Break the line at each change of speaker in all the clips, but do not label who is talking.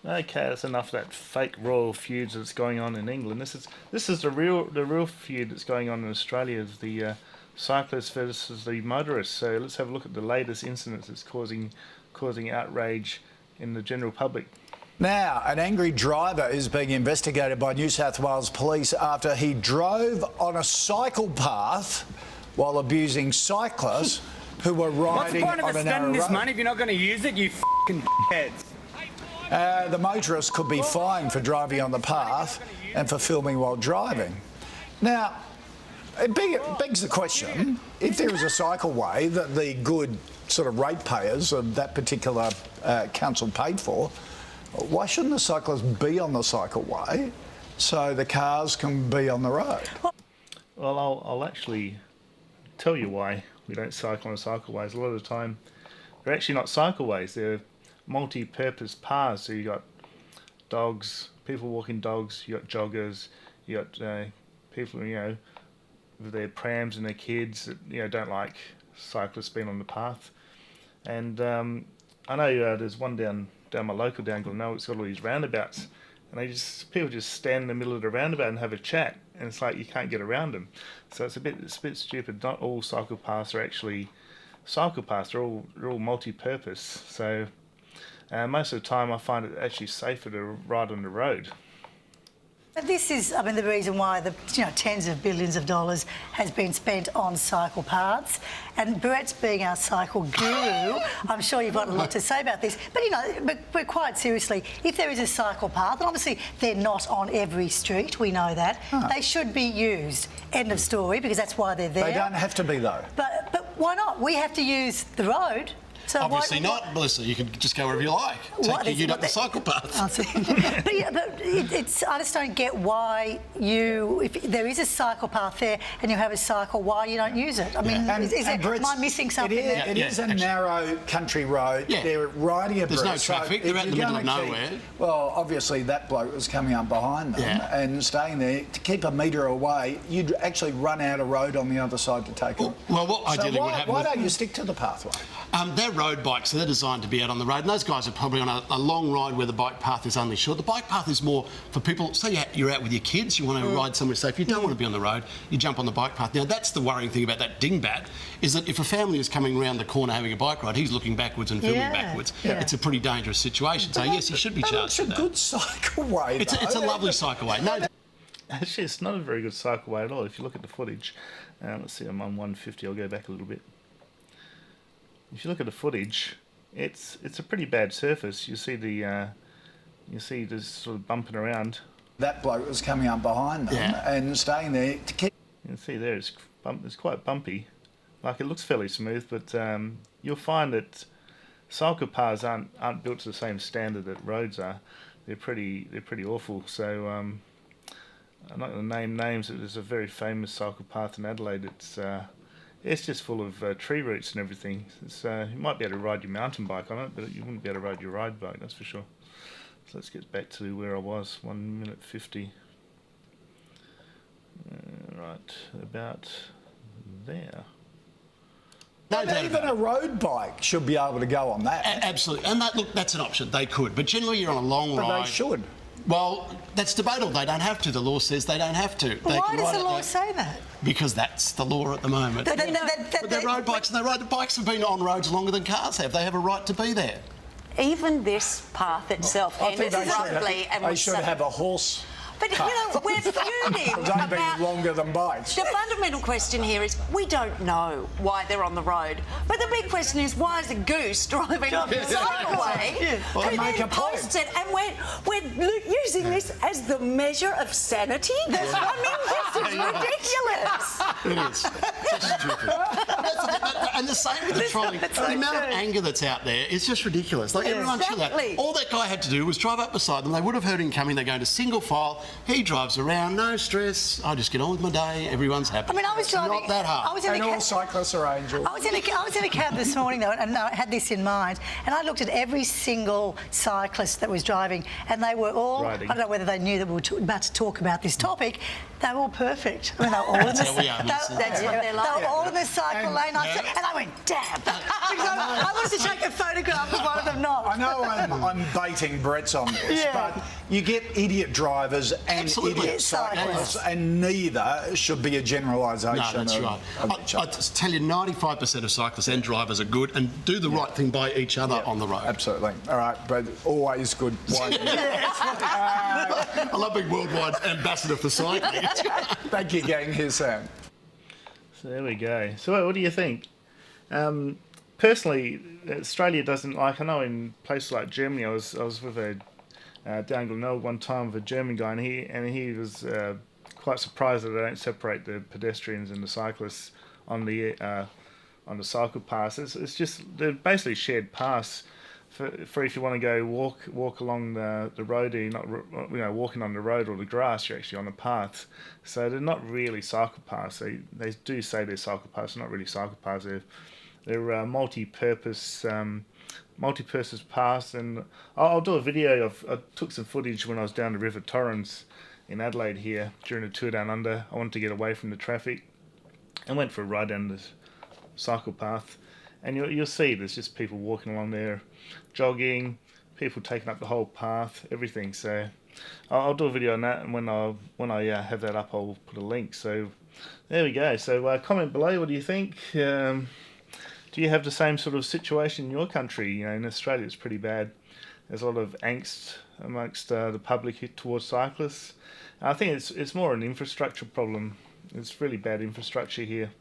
Okay, that's enough of that fake royal feuds that's going on in England. This is the real feud that's going on in Australia. Is the cyclists versus the motorists. So let's have a look at the latest incidents that's causing outrage in the general public.
Now, an angry driver is being investigated by New South Wales Police after he drove on a cycle path while abusing cyclists who were riding on a narrow road.
What's the point of us spending this money if you're not going to use it, you f***ing heads?
The motorist could be fined for driving on the path and for filming while driving. Now, it begs the question, if there is a cycleway that the good sort of ratepayers of that particular council paid for, why shouldn't the cyclists be on the cycleway so the cars can be on the road?
Well, I'll actually tell you why we don't cycle on cycleways. A lot of the time, they're actually not cycleways. They're multi-purpose paths. So you got dogs, people walking dogs. You got joggers. You got people, with their prams and their kids that don't like cyclists being on the path. And I know there's one down my local down Glenelg. It's got all these roundabouts, and people just stand in the middle of the roundabout and have a chat, and it's like you can't get around them. So it's a bit stupid. Not all cycle paths are actually cycle paths. They're all multi-purpose. So most of the time, I find it actually safer to ride on the road.
But this is, the reason why the tens of billions of dollars has been spent on cycle paths. And Brett's being our cycle guru, I'm sure you've got a lot to say about this. But quite seriously, if there is a cycle path, and obviously they're not on every street, we know that, they should be used. End of story, because that's why they're there.
They don't have to be, though.
But why not? We have to use the road. So
obviously not, Melissa. You can just go wherever you like. Take you up the cycle path.
but I just don't get why if there is a cycle path there and you have a cycle, why you don't use it. Am I missing something there?
It is a narrow country road.
Yeah.
They're riding abreast.
There's no traffic. They're out in the middle of nowhere.
Well, obviously that bloke was coming up behind them and staying there. To keep a metre away, you'd actually run out of road on the other side to take it.
Well, what ideally would happen...
Why don't you stick to the pathway?
They're road bikes, so they're designed to be out on the road, and those guys are probably on a long ride where the bike path is only short. The bike path is more for people, say you're out with your kids, you want to ride somewhere safe, you don't want to be on the road, you jump on the bike path. Now, that's the worrying thing about that dingbat, is that if a family is coming around the corner having a bike ride, he's looking backwards and filming backwards. Yeah. It's a pretty dangerous situation, so yes, he should be charged for that.
It's a good cycleway,
It's a lovely cycleway. No,
actually, it's not a very good cycleway at all. If you look at the footage, let's see, I'm on 150, I'll go back a little bit. If you look at the footage, it's a pretty bad surface. You see this sort of bumping around.
That bloke was coming up behind them and staying there to keep.
You can see there it's quite bumpy. Like, it looks fairly smooth, but you'll find that cycle paths aren't built to the same standard that roads are. They're pretty awful. So I'm not going to name names. There's a very famous cycle path in Adelaide. It's just full of tree roots and everything. You might be able to ride your mountain bike on it, but you wouldn't be able to ride your ride bike, that's for sure. So let's get back to where I was, 1 minute 50. Right, about there.
Even a road bike should be able to go on that.
Absolutely, and that's an option. They could, but generally you're on a long ride.
But they should.
Well, that's debatable. They don't have to. The law says they don't have to.
Why does the law say that?
Because that's the law at the moment. But they're road bikes, and the bikes have been on roads longer than cars have. They have a right to be there.
Even this path itself ends abruptly, and
they should have a horse.
But, we're feuding
about... longer than bikes.
The fundamental question here is we don't know why they're on the road. But the big question is, why is a goose driving on the cycleway who then posts it? And we're using this as the measure of sanity? This is ridiculous.
It is. It's just stupid. And the same with the trolley. The amount of anger that's out there is just ridiculous. Like, everyone should have that. All that guy had to do was drive up beside them. They would have heard him coming. They're going to single file. He drives around, no stress. I just get on with my day. Everyone's happy.
I was driving.
Not that hard.
And all cyclists are angels.
I was in a cab this morning though, and I had this in mind. And I looked at every single cyclist that was driving, and they were all. Riding. I don't know whether they knew that we were about to talk about this topic. They were all perfect. They were all in the.
That's what they're like.
They were all in the cycle lane. And I went, damn. Because I wanted to take a photograph of one of them not.
I know I'm baiting Brett's on this, but you get idiot drivers and idiot cyclists, and neither should be a generalisation.
No, that's right. I tell you, 95% of cyclists and drivers are good and do the right thing by each other on the road.
Absolutely. All right, but always good.
I love being worldwide ambassador for cycling.
Thank you, gang. Here's Sam.
So there we go. So what do you think? Personally, Australia doesn't like. I know in places like Germany, I was with a down Glenelg one time with a German guy, and he was quite surprised that they don't separate the pedestrians and the cyclists on the cycle paths. It's just they're basically shared paths for if you want to go walk along the road, you're not walking on the road or the grass, you're actually on the path. So they're not really cycle paths. They do say they're cycle paths, not really cycle paths. They're multi-purpose paths, and I'll do a video I took some footage when I was down the River Torrens in Adelaide here during the tour down under. I wanted to get away from the traffic and went for a ride down the cycle path, and you'll see there's just people walking along there, jogging, people taking up the whole path, everything. So I'll do a video on that, and when I have that up, I'll put a link. So there we go. So comment below, what do you think? Do you have the same sort of situation in your country? In Australia it's pretty bad. There's a lot of angst amongst the public towards cyclists. I think it's more an infrastructure problem. It's really bad infrastructure here,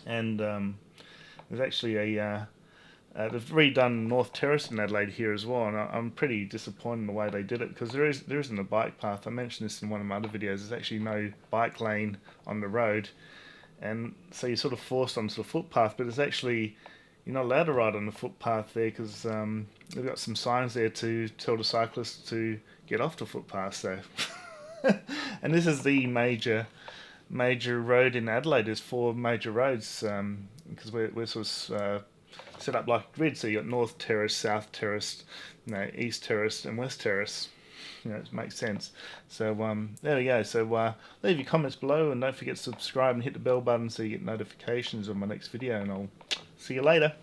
and there's actually they've redone North Terrace in Adelaide here as well, and I'm pretty disappointed in the way they did it, because there isn't a bike path. I mentioned this in one of my other videos. There's actually no bike lane on the road, and so you're sort of forced onto the footpath, but it's actually, you're not allowed to ride on the footpath there, because they've got some signs there to tell the cyclists to get off the footpath. So and this is the major road in Adelaide. There's 4 major roads, because we're sort of set up like a grid. So you got North Terrace, South Terrace, East Terrace, and West Terrace. It makes sense. So there we go. So leave your comments below, and don't forget to subscribe and hit the bell button so you get notifications of my next video, and I'll see you later.